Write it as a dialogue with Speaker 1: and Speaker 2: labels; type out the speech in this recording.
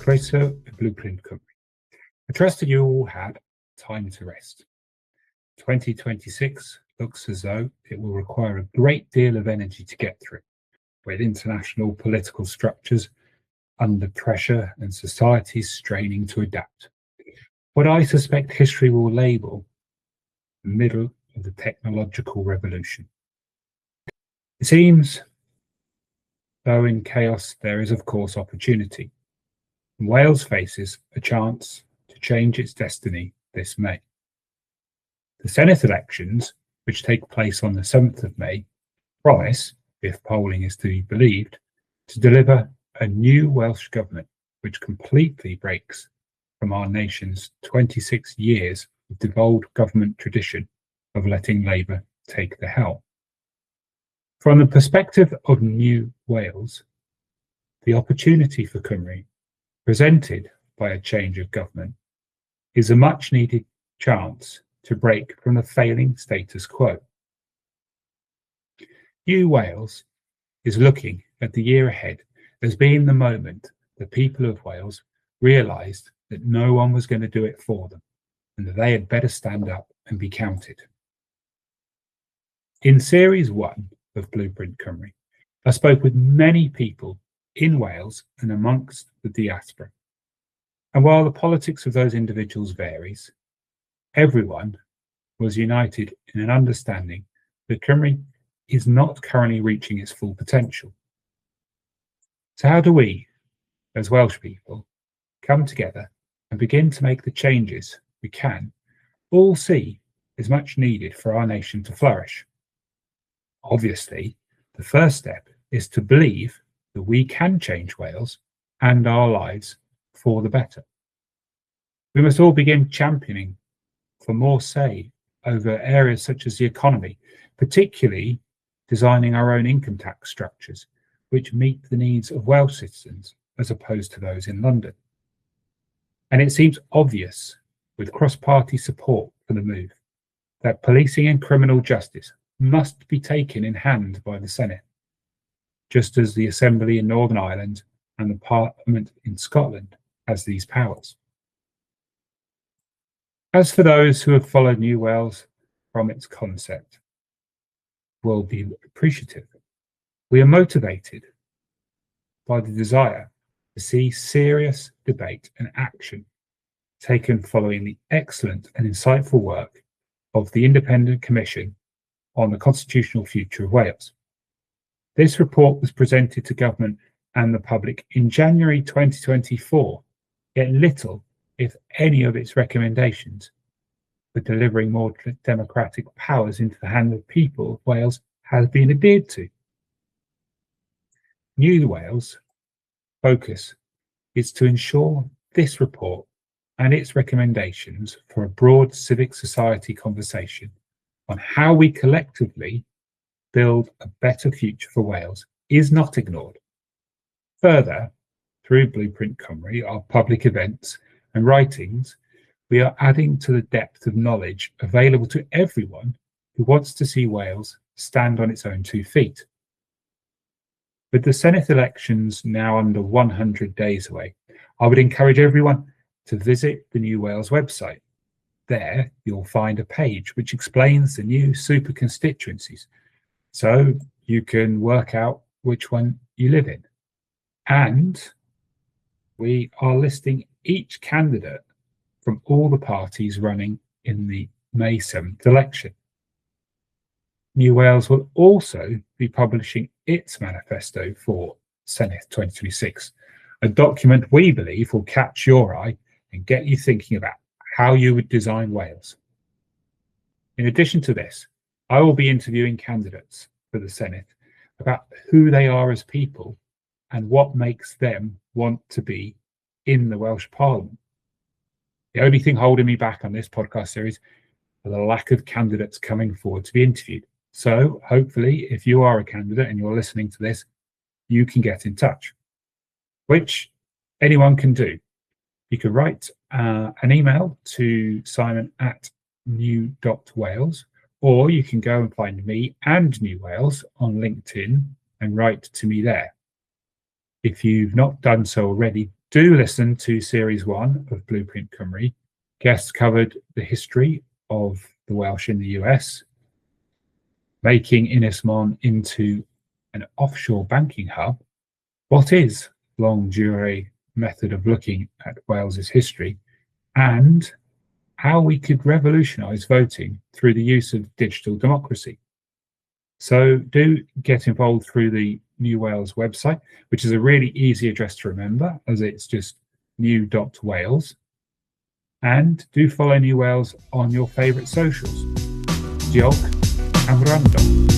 Speaker 1: Croeso y Blueprint Cymru. I trust that you all had time to rest. 2026 looks as though it will require a great deal of energy to get through, with international political structures under pressure and societies straining to adapt. What I suspect history will label the middle of the technological revolution. It seems, though in chaos there is of course opportunity. Wales faces a chance to change its destiny this May. The Senedd elections, which take place on the 7th of May, promise, if polling is to be believed, to deliver a new Welsh government which completely breaks from our nation's 26 years of devolved government tradition of letting Labour take the helm. From the perspective of New Wales, the opportunity for Cymru, presented by a change of government, is a much needed chance to break from the failing status quo. New Wales is looking at the year ahead as being the moment the people of Wales realised that no one was going to do it for them and that they had better stand up and be counted. In Series 1 of Blueprint Cymru, I spoke with many people in Wales and amongst the diaspora. And while the politics of those individuals varies, everyone was united in an understanding that Cymru is not currently reaching its full potential. So how do we, as Welsh people, come together and begin to make the changes we can all see is much needed for our nation to flourish? Obviously, the first step is to believe that we can change Wales and our lives for the better. We must all begin championing for more say over areas such as the economy, particularly designing our own income tax structures, which meet the needs of Welsh citizens as opposed to those in London. And it seems obvious, with cross-party support for the move, that policing and criminal justice must be taken in hand by the Senedd, just as the Assembly in Northern Ireland and the Parliament in Scotland has these powers. As for those who have followed New Wales from its concept, will be appreciative. We are motivated by the desire to see serious debate and action taken following the excellent and insightful work of the Independent Commission on the Constitutional Future of Wales. This report was presented to government and the public in January 2024, yet little, if any, of its recommendations for delivering more democratic powers into the hands of people of Wales has been adhered to. New Wales' focus is to ensure this report and its recommendations for a broad civic society conversation on how we collectively build a better future for Wales is not ignored. Further, through Blueprint Cymru, our public events and writings, we are adding to the depth of knowledge available to everyone who wants to see Wales stand on its own 2 feet. With the Senedd elections now under 100 days away, I would encourage everyone to visit the New Wales website. There you'll find a page which explains the new super constituencies, so you can work out which one you live in. And we are listing each candidate from all the parties running in the May 7th election. New Wales will also be publishing its manifesto for Senedd 2026, a document we believe will catch your eye and get you thinking about how you would design Wales. In addition to this, I will be interviewing candidates for the Senedd about who they are as people and what makes them want to be in the Welsh Parliament. The only thing holding me back on this podcast series are the lack of candidates coming forward to be interviewed. So hopefully, if you are a candidate and you're listening to this, you can get in touch, which anyone can do. You can write an email to simon@new.wales, or you can go and find me and New Wales on LinkedIn and write to me there. If you've not done so already, Do listen to Series 1 of Blueprint Cymru. Guests covered the history of the Welsh in the US, making Ynys Môn into an offshore banking hub. What is longue durée method of looking at Wales's history, and how we could revolutionise voting through the use of digital democracy. So do get involved through the New Wales website, which is a really easy address to remember, as it's just new.wales. And do follow New Wales on your favourite socials. Diolch am wrando.